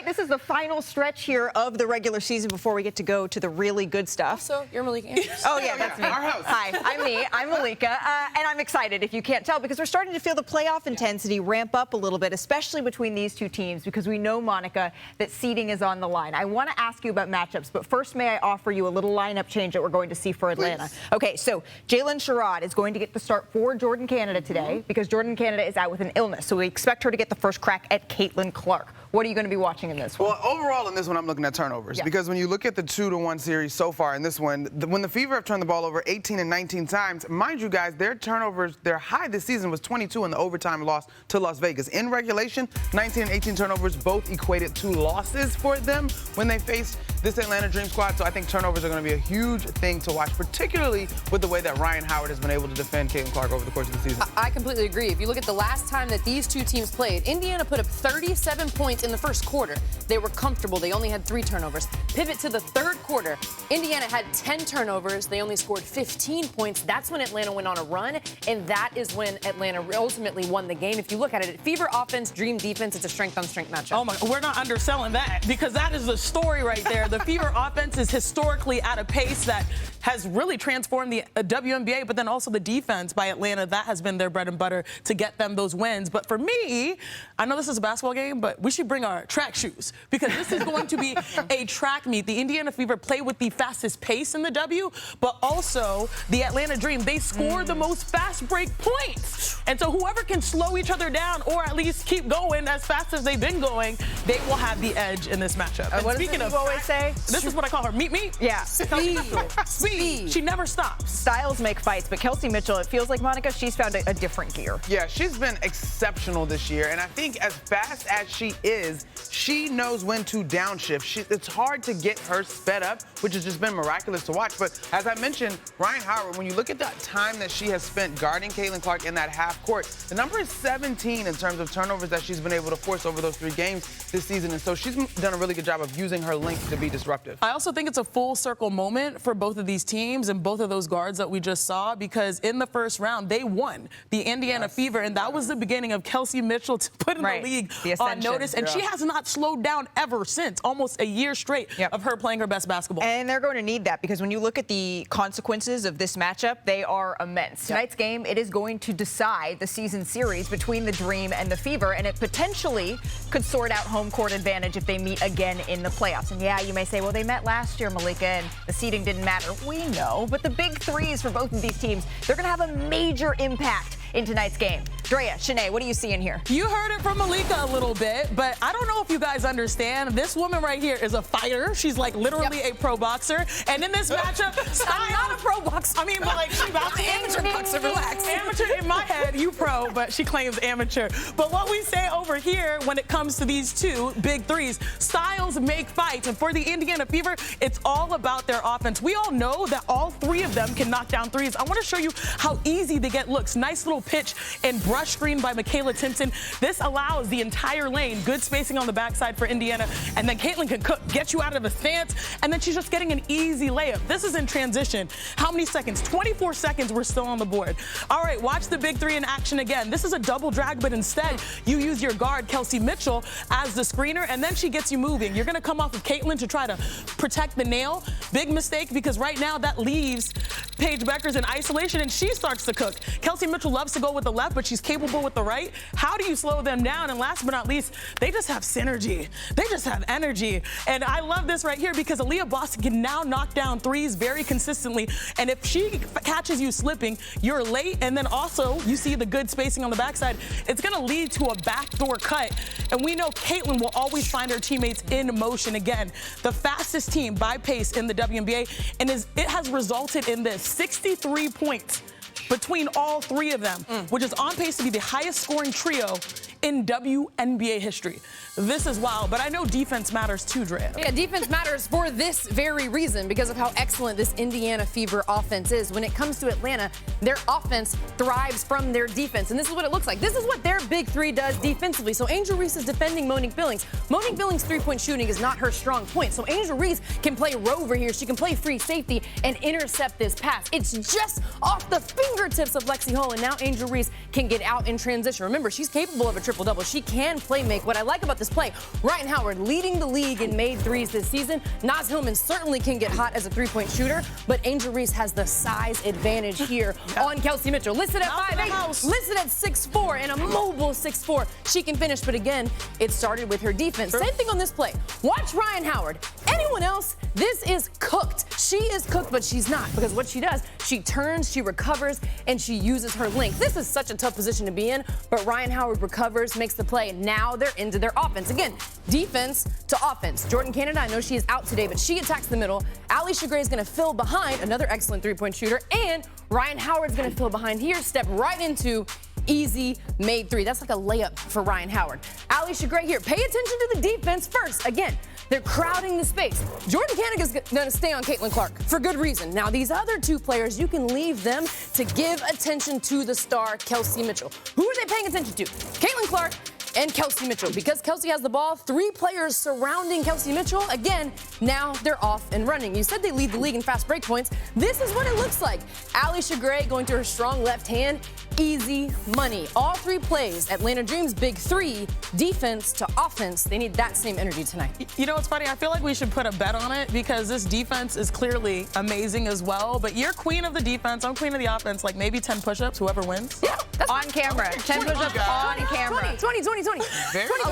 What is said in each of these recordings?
this is the final stretch here of the regular season before we get to go to the really good stuff. So you're Malika Andrews. Oh, yeah, that's me. Our house. Hi, I'm me. I'm Malika. And I'm excited, if you can't tell, because we're starting to feel the playoff intensity ramp up a little bit, especially between these two teams, because we know, Monica, that seeding is on the line. I want to ask you about matchups, but first, may I offer you a little lineup change that we're going to see for Atlanta? Please. Okay, so Jalen Sherrod is going to get the start for Jordan Canada today because Jordan Canada is out with an illness. So we expect her to get the first crack at Caitlin Clark. What are you going to be watching in this one? Well, overall in this one, I'm looking at turnovers. Because when you look at the 2-1 series so far in this one, when the Fever have turned the ball over 18 and 19 times, mind you guys, their turnovers, their high this season was 22 in the overtime loss to Las Vegas. In regulation, 19 and 18 turnovers both equated to losses for them when they faced this Atlanta Dream squad. So I think turnovers are going to be a huge thing to watch, particularly with the way that Ryan Howard has been able to defend Caitlin Clark over the course of the season. I completely agree. If you look at the last time that these two teams played, Indiana put up 37 points in the first quarter. They were comfortable. They only had 3 turnovers. Pivot to the third quarter. Indiana had 10 turnovers. They only scored 15 points. That's when Atlanta went on a run, and that is when Atlanta ultimately won the game. If you look at it, Fever offense, Dream defense, it's a strength-on-strength matchup. Oh, my, we're not underselling that because that is the story right there. The Fever offense is historically at a pace that has really transformed the WNBA, but then also the defense by Atlanta. That has been their bread and butter to get them those wins. But for me, I know this is a basketball game, but we should bring our track shoes because this is going to be a track meet. The Indiana Fever play with the fastest pace in the W, but also the Atlanta Dream, they score the most fast break points. And so whoever can slow each other down or at least keep going as fast as they've been going, they will have the edge in this matchup. And what speaking does of, you always say? this is what I call her, meet me. Yeah. Speed. She never stops. Styles make fights, but Kelsey Mitchell, it feels like, Monica, she's found a different gear. Yeah, she's been exceptional this year, and I think as fast as she is, she knows when to downshift. It's hard to get her sped up, which has just been miraculous to watch. But as I mentioned, Ryan Howard, when you look at the time that she has spent guarding Caitlin Clark in that half court, the number is 17 in terms of turnovers that she's been able to force over those 3 games this season. And so she's done a really good job of using her length to be disruptive. I also think it's a full circle moment for both of these teams and both of those guards that we just saw, because in the first round, they won the Indiana Fever, and that was the beginning of Kelsey Mitchell to put in the league on notice. And she has not slowed down ever since, almost a year straight of her playing her best basketball. And they're going to need that because when you look at the consequences of this matchup, they are immense. Tonight's game, it is going to decide the season series between the Dream and the Fever, and it potentially could sort out home court advantage if they meet again in the playoffs. And yeah, you may say, well, they met last year, Malika, and the seeding didn't matter. We know, but the big threes for both of these teams, they're going to have a major impact in tonight's game. Andraya, Chiney, what do you see in here? You heard it from Malika a little bit, but I don't know if you guys understand. This woman right here is a fighter. She's like literally a pro boxer. And in this matchup, I'm not a pro boxer. I mean, but like she's about to amateur boxer, relax. Amateur in my head, you pro, but she claims amateur. But what we say over here when it comes to these two big threes, styles make fights. And for the Indiana Fever, it's all about their offense. We all know that all 3 of them can knock down threes. I want to show you how easy they get looks. Nice little pitch and brush screen by Michaela Timpson. This allows the entire lane, good spacing on the backside for Indiana, and then Caitlin can cook, get you out of the stance, and then she's just getting an easy layup. This is in transition. How many seconds? 24 seconds, we're still on the board. All right, watch the big 3 in action again. This is a double drag, but instead you use your guard, Kelsey Mitchell, as the screener, and then she gets you moving. You're gonna come off of Caitlin to try to protect the nail. Big mistake, because right now that leaves Paige Beckers in isolation, and she starts to cook. Kelsey Mitchell loves to go with the left, but she's capable with the right. How do you slow them down? And last but not least, they just have synergy. They just have energy. And I love this right here because Aaliyah Boston can now knock down threes very consistently. And if she catches you slipping, you're late. And then also you see the good spacing on the backside. It's going to lead to a backdoor cut. And we know Caitlin will always find her teammates in motion. Again, the fastest team by pace in the WNBA. And it has resulted in this 63 points between all 3 of them, which is on pace to be the highest scoring trio in WNBA history. This is wild, but I know defense matters too, Drea. Yeah, defense matters for this very reason, because of how excellent this Indiana Fever offense is. When it comes to Atlanta, their offense thrives from their defense, and this is what it looks like. This is what their big 3 does defensively. So Angel Reese is defending Monique Billings. Monique Billings' 3-point shooting is not her strong point. So Angel Reese can play rover here. She can play free safety and intercept this pass. It's just off the fingertips of Lexi Hull, and now Angel Reese can get out in transition. Remember, she's capable of a triple-double. She can play make. What I like about this play, Ryan Howard leading the league in made threes this season. Naz Hillman certainly can get hot as a three-point shooter, but Angel Reese has the size advantage here on Kelsey Mitchell. Listed at 5'8", listed at 6'4", and a mobile 6'4". She can finish, but again, it started with her defense. Same thing on this play. Watch Ryan Howard. Anyone else, this is cooked. She is cooked, but she's not, because what she does, she turns, she recovers, and she uses her length. This is such a tough position to be in, but Ryan Howard recovers, makes the play, and now they're into their offense. Again, defense to offense. Jordan Canada, I know she is out today, but she attacks the middle. Alisha Gray is going to fill behind, another excellent three-point shooter, and Ryan Howard's going to fill behind here, step right into easy made three. That's like a layup for Ryan Howard. Alisha Gray here. Pay attention to the defense first. Again, they're crowding the space. Jordan Canada's going to stay on Caitlin Clark for good reason. Now, these other two players, you can leave them to give attention to the star, Kelsey Mitchell. Who are they paying attention to? Caitlin Clark and Kelsey Mitchell. Because Kelsey has the ball, three players surrounding Kelsey Mitchell. Again, now they're off and running. You said they lead the league in fast break points. This is what it looks like. Alisha Gray going to her strong left hand. Easy money. All three plays, Atlanta Dreams big three, defense to offense. They need that same energy tonight. You know what's funny? I feel like we should put a bet on it because this defense is clearly amazing as well. But you're queen of the defense. I'm queen of the offense. Like maybe 10 push-ups, whoever wins. Yeah, that's on camera. 10 push-ups on camera. 20.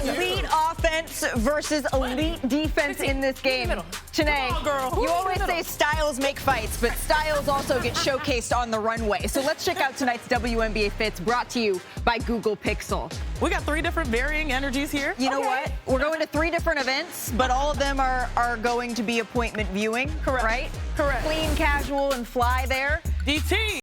Elite offense versus elite defense in this game. Chiney, you always say styles make fights, but styles also get showcased on the runway. So let's check out tonight's WNBA Fits, brought to you by Google Pixel. We got three different varying energies here. You know what? We're going to three different events, but all of them are going to be appointment viewing, right? Correct. Clean, casual, and fly there. DT.